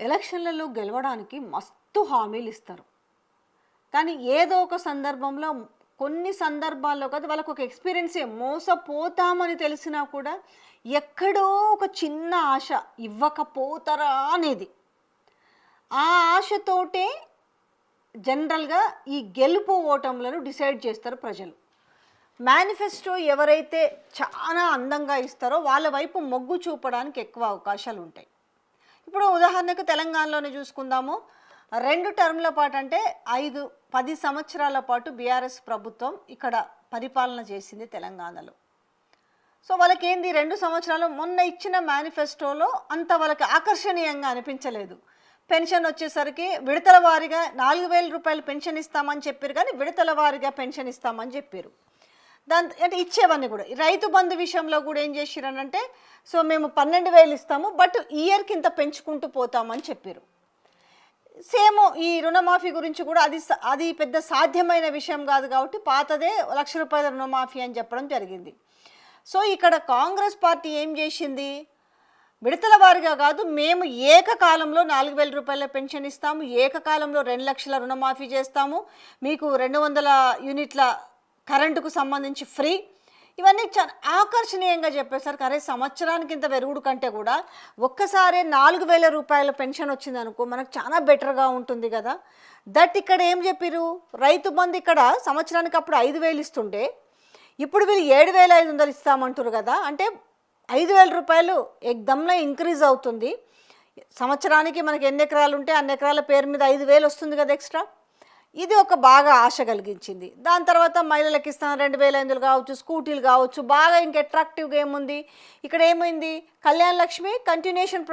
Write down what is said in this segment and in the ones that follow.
ఎలక్షన్లలో గెలవడానికి మస్తు హామీలు ఇస్తారు. కానీ ఏదో ఒక సందర్భంలో కొన్ని సందర్భాల్లో కదా వాళ్ళకు ఒక ఎక్స్పీరియన్సే మోసపోతామని తెలిసినా కూడా ఎక్కడో ఒక చిన్న ఆశ ఇవ్వకపోతారా అనేది. ఆ ఆశతోటే జనరల్గా ఈ గెలుపు ఓటములను డిసైడ్ చేస్తారు ప్రజలు. మేనిఫెస్టో ఎవరైతే చాలా అందంగా ఇస్తారో వాళ్ళ వైపు మొగ్గు చూపడానికి ఎక్కువ అవకాశాలు ఉంటాయి. ఇప్పుడు ఉదాహరణకు తెలంగాణలోనే చూసుకుందాము. 2 టర్మ్ల పాటు అంటే 5-10 సంవత్సరాల పాటు బీఆర్ఎస్ ప్రభుత్వం ఇక్కడ పరిపాలన చేసింది తెలంగాణలో. సో వాళ్ళకి ఏంది 2 సంవత్సరాలు మొన్న ఇచ్చిన మేనిఫెస్టోలో అంత వాళ్ళకి ఆకర్షణీయంగా అనిపించలేదు. పెన్షన్ వచ్చేసరికి విడతల వారీగా 4,000 రూపాయలు పెన్షన్ ఇస్తామని చెప్పారు, కానీ విడతల వారీగా పెన్షన్ ఇస్తామని చెప్పారు. దాని అంటే ఇచ్చేవన్నీ కూడా రైతు బంధు విషయంలో కూడా ఏం చేసిరనంటే సో మేము 12,000 ఇస్తాము, బట్ ఇయర్కి ఇంత పెంచుకుంటూ పోతామని చెప్పారు. సేమ్ ఈ రుణమాఫీ గురించి కూడా అది పెద్ద సాధ్యమైన విషయం కాదు కాబట్టి పాతదే 1,00,000 రూపాయల రుణమాఫీ అని చెప్పడం జరిగింది. సో ఇక్కడ కాంగ్రెస్ పార్టీ ఏం చేసింది, విడతల వారిగా కాదు, మేము ఏకకాలంలో 4,000 రూపాయల పెన్షన్ ఇస్తాము, ఏకకాలంలో 2 లక్షల రుణమాఫీ చేస్తాము, మీకు 200 యూనిట్ల కరెంటుకు సంబంధించి ఫ్రీ, ఇవన్నీ చాలా ఆకర్షణీయంగా చెప్పేసరికి అరే సంవత్సరానికి ఇంత పెరుగుడు కంటే కూడా ఒక్కసారి 4,000 రూపాయల పెన్షన్ వచ్చింది అనుకో మనకు చాలా బెటర్గా ఉంటుంది కదా. దట్ ఇక్కడ ఏం చెప్పారు, రైతు బంధు ఇక్కడ సంవత్సరానికి అప్పుడు 5,000 ఇస్తుంటే ఇప్పుడు వీళ్ళు 7,500 ఇస్తామంటారు కదా. అంటే 5,000 రూపాయలు ఎగ్దమ్లో ఇంక్రీజ్ అవుతుంది. సంవత్సరానికి మనకి ఎన్ని ఎకరాలు ఉంటే అన్ని ఎకరాల పేరు మీద 5,000 వస్తుంది కదా ఎక్స్ట్రా. ఇది ఒక బాగా ఆశ కలిగించింది. దాని తర్వాత మహిళలకు ఇస్తాను 2,500 కావచ్చు, స్కూటీలు కావచ్చు. బాగా ఇంక అట్రాక్టివ్గా ఏముంది ఇక్కడ, ఏమైంది కళ్యాణ లక్ష్మి కంటిన్యూషన్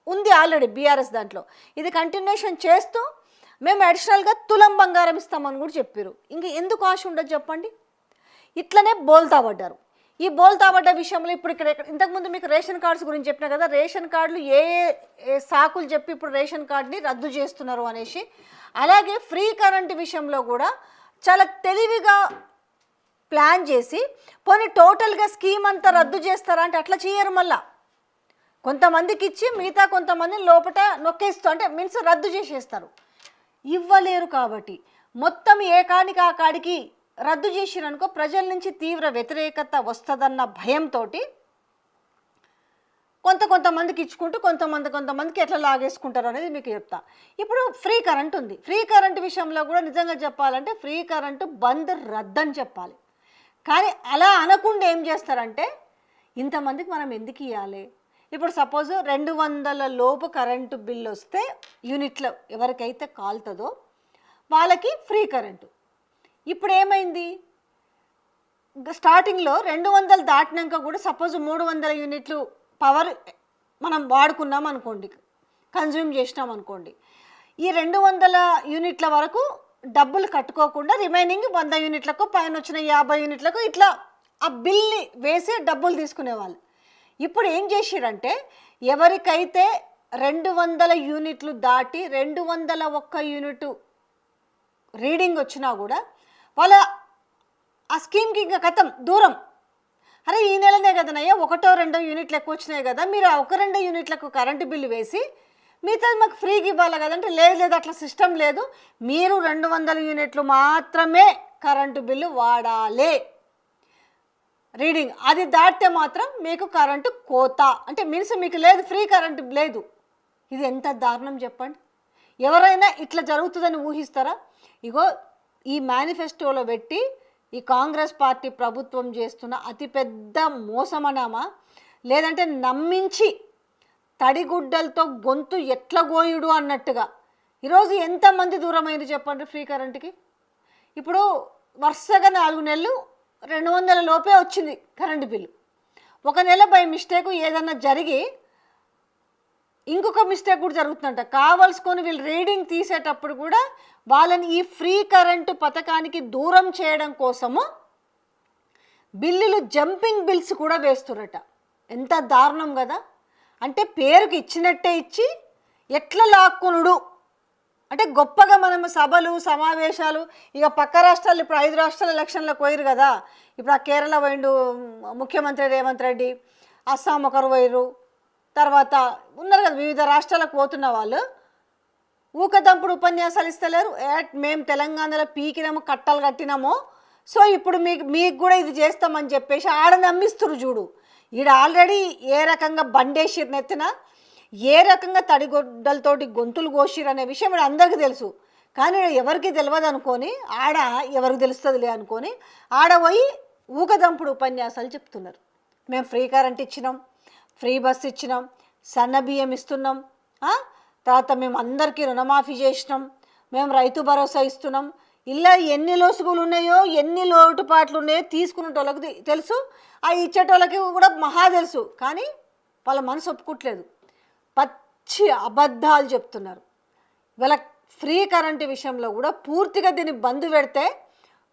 ఉంది ఆల్రెడీ బీఆర్ఎస్ దాంట్లో, ఇది కంటిన్యూషన్ చేస్తూ మేము అడిషనల్గా తులం బంగారం ఇస్తామని కూడా చెప్పారు. ఇంక ఎందుకు ఆశ ఉండదు చెప్పండి. ఇట్లనే బోల్తా పడ్డారు. ఈ బోల్తా పడ్డ విషయంలో ఇప్పుడు ఇక్కడ ఇంతకుముందు మీకు రేషన్ కార్డ్స్ గురించి చెప్పినా కదా, రేషన్ కార్డులు ఏ సాకులు చెప్పి ఇప్పుడు రేషన్ కార్డుని రద్దు చేస్తున్నారు అనేసి. అలాగే ఫ్రీ కరెంట్ విషయంలో కూడా చాలా తెలివిగా ప్లాన్ చేసి పోనీ టోటల్గా స్కీమ్ అంతా రద్దు చేస్తారా అంటే అట్లా చేయరు. మళ్ళా కొంతమందికి ఇచ్చి మిగతా కొంతమందిని లోపల నొక్కేస్తూ అంటే మీన్స్ రద్దు చేసేస్తారు. ఇవ్వలేరు కాబట్టి మొత్తం ఏ కాడికి ఆ కాడికి రద్దు చేసిరనుకో ప్రజల నుంచి తీవ్ర వ్యతిరేకత వస్తుందన్న భయంతో కొంతమందికి ఇచ్చుకుంటూ కొంతమందికి ఎట్లా లాగేసుకుంటారు అనేది మీకు చెప్తా. ఇప్పుడు ఫ్రీ కరెంట్ ఉంది. ఫ్రీ కరెంట్ విషయంలో కూడా నిజంగా చెప్పాలంటే ఫ్రీ కరెంటు బంద్ రద్దని చెప్పాలి. కానీ అలా అనకుండా ఏం చేస్తారంటే ఇంతమందికి మనం ఎందుకు ఇవ్వాలి. ఇప్పుడు సపోజ్ 200 లోపు కరెంటు బిల్లు వస్తే యూనిట్లో ఎవరికైతే కాలుతుందో వాళ్ళకి ఫ్రీ కరెంటు. ఇప్పుడు ఏమైంది, స్టార్టింగ్లో 200 దాటినాక కూడా సపోజ్ 300 యూనిట్లు పవర్ మనం వాడుకున్నాం అనుకోండి, కన్జ్యూమ్ చేసినాం అనుకోండి, ఈ 200 యూనిట్ల వరకు డబ్బులు కట్టుకోకుండా రిమైనింగ్ 100 యూనిట్లకు పైన వచ్చిన 50 యూనిట్లకు ఇట్లా ఆ బిల్ని వేసి డబ్బులు తీసుకునేవాళ్ళు. ఇప్పుడు ఏం చేసిరంటే ఎవరికైతే 200 యూనిట్లు దాటి 201 యూనిట్ రీడింగ్ వచ్చినా కూడా వాళ్ళ ఆ స్కీమ్కి ఇంకా కథం దూరం. అరే ఈ నెలనే కదనయ్యా 1-2 యూనిట్లు ఎక్కువ వచ్చినాయి కదా, మీరు 1-2 యూనిట్లకు కరెంటు బిల్లు వేసి మిగతాది మాకు ఫ్రీగా ఇవ్వాలి కదంటే లేదు అట్లా సిస్టమ్ లేదు, మీరు 200 యూనిట్లు మాత్రమే కరెంటు బిల్లు వాడాలి రీడింగ్, అది దాటితే మాత్రం మీకు కరెంటు కోత అంటే మీన్స్ మీకు లేదు, ఫ్రీ కరెంటు లేదు. ఇది ఎంత దారుణం చెప్పండి. ఎవరైనా ఇట్లా జరుగుతుందని ఊహిస్తారా? ఇగో ఈ మేనిఫెస్టోలో పెట్టి ఈ కాంగ్రెస్ పార్టీ ప్రభుత్వం చేస్తున్న అతిపెద్ద మోసమనామా, లేదంటే నమ్మించి తడిగుడ్డలతో గొంతు ఎట్ల గోయుడు అన్నట్టుగా ఈరోజు ఎంతమంది దూరమైంది చెప్పండి ఫ్రీ కరెంటుకి. ఇప్పుడు వరుసగా 4 నెలలు 200 లోపే వచ్చింది కరెంటు బిల్లు. ఒక నెల బై మిస్టేక్ ఏదన్నా జరిగి ఇంకొక మిస్టేక్ కూడా జరుగుతుందంట. కావాల్సుకొని వీళ్ళు రీడింగ్ తీసేటప్పుడు కూడా వాళ్ళని ఈ ఫ్రీ కరెంటు పథకానికి దూరం చేయడం కోసము బిల్లులు జంపింగ్ బిల్స్ కూడా వేస్తురట. ఎంత దారుణం కదా. అంటే పేరుకి ఇచ్చినట్టే ఇచ్చి ఎట్లా లాక్కునుడు అంటే గొప్పగా మనం సభలు సమావేశాలు ఇక పక్క రాష్ట్రాలు ఇప్పుడు 5 రాష్ట్రాల ఎలక్షన్లకు పోయిరు కదా. ఇప్పుడు ఆ కేరళ పోయిండు ముఖ్యమంత్రి రేవంత్ రెడ్డి, అస్సాం ఒకరు పోయిరు, తర్వాత ఉన్నారు కదా వివిధ రాష్ట్రాలకు పోతున్న వాళ్ళు ఊకదంపుడు ఉపన్యాసాలు ఇస్తలేరు. మేము తెలంగాణలో పీకినాము కట్టలు కట్టినాము, సో ఇప్పుడు మీకు కూడా ఇది చేస్తామని చెప్పేసి ఆడ నమ్మిస్తురు చూడు. ఈడ ఆల్రెడీ ఏ రకంగా బండేసిరు నెత్తిన, ఏ రకంగా తడిగొడ్డలతోటి గొంతులు కోసిరు అనే విషయం ఇక్కడ అందరికీ తెలుసు. కానీ ఎవరికి తెలియదు అనుకొని ఆడ ఎవరికి తెలుస్తుందిలే అనుకొని ఆడ పోయి ఊకదంపుడు ఉపన్యాసాలు చెప్తున్నారు. మేము ఫ్రీ కరెంట్ ఇచ్చినాం, ఫ్రీ బస్ ఇచ్చినాం, సన్న బియ్యం ఇస్తున్నాం, తర్వాత మేము అందరికీ రుణమాఫీ చేసినాం, మేము రైతు భరోసా ఇస్తున్నాం. ఇలా ఎన్ని లోసుగులు ఉన్నాయో ఎన్ని లోటుపాట్లు ఉన్నాయో తీసుకునేటోళ్ళకి తెలుసు, ఆ ఇచ్చేటోళ్ళకి కూడా మహా తెలుసు. కానీ వాళ్ళ మనసు ఒప్పుకోవట్లేదు, పచ్చి అబద్ధాలు చెప్తున్నారు. వీళ్ళ ఫ్రీ కరెంటు విషయంలో కూడా పూర్తిగా దీన్ని బంద్ పెడితే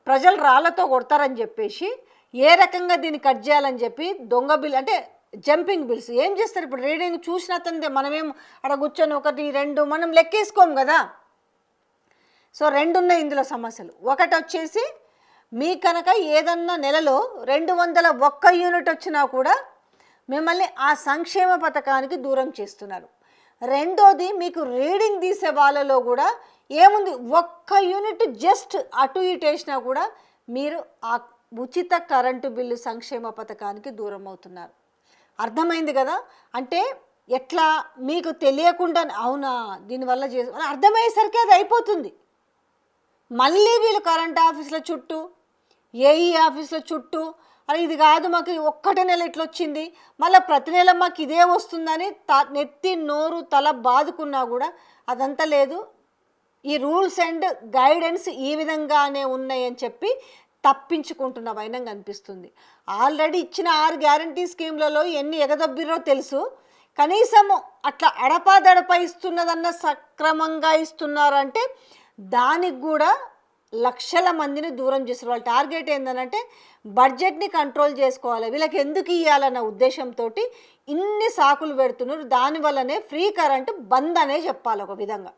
ప్రజలు రాళ్లతో కొడతారని చెప్పేసి ఏ రకంగా దీన్ని కట్ చేయాలని చెప్పి దొంగ బిల్ అంటే జంపింగ్ బిల్స్ ఏం చేస్తారు. ఇప్పుడు రీడింగ్ చూసిన తందే మనమేం అక్కడ కూర్చొని 1, 2 మనం లెక్కేసుకోం కదా. సో 2 ఉన్నాయి ఇందులో సమస్యలు. ఒకటి వచ్చేసి మీ కనుక ఏదన్నా నెలలో 201 యూనిట్ వచ్చినా కూడా మిమ్మల్ని ఆ సంక్షేమ పథకానికి దూరం చేస్తున్నారు. రెండోది మీకు రీడింగ్ తీసే వాళ్ళలో కూడా ఏముంది, 1 యూనిట్ జస్ట్ అటు ఇటు వేసినా కూడా మీరు ఆ ఉచిత కరెంటు బిల్లు సంక్షేమ పథకానికి దూరం అవుతున్నారు. అర్థమైంది కదా. అంటే ఎట్లా మీకు తెలియకుండా అవునా దీనివల్ల అర్థమయ్యేసరికి అది అయిపోతుంది. మళ్ళీ వీళ్ళు కరెంట్ ఆఫీసుల చుట్టూ ఏఈ ఆఫీసుల చుట్టూ అరే ఇది కాదు మాకు ఒక్కటే నెల ఇట్లా వచ్చింది, మళ్ళీ ప్రతి నెల మాకు ఇదే వస్తుందని నెత్తి నోరు తల బాదుకున్నా కూడా అదంతా లేదు, ఈ రూల్స్ అండ్ గైడెన్స్ ఈ విధంగానే ఉన్నాయని చెప్పి తప్పించుకుంటున్న వైనంగా అనిపిస్తుంది. ఆల్రెడీ ఇచ్చిన 6 గ్యారంటీ స్కీమ్లలో ఎన్ని ఎగదొబ్బిరో తెలుసు. కనీసం అట్లా అడపాదడపా ఇస్తున్నదన్న సక్రమంగా ఇస్తున్నారంటే దానికి కూడా లక్షల మందిని దూరం చేస్తారు. వాళ్ళ టార్గెట్ ఏంటంటే బడ్జెట్ని కంట్రోల్ చేసుకోవాలి, వీళ్ళకి ఎందుకు ఇవ్వాలన్న ఉద్దేశంతో ఇన్ని సాకులు పెడుతున్నారు. దానివల్లనే ఫ్రీ కరెంటు బంద్ అనే చెప్పాలి ఒక విధంగా.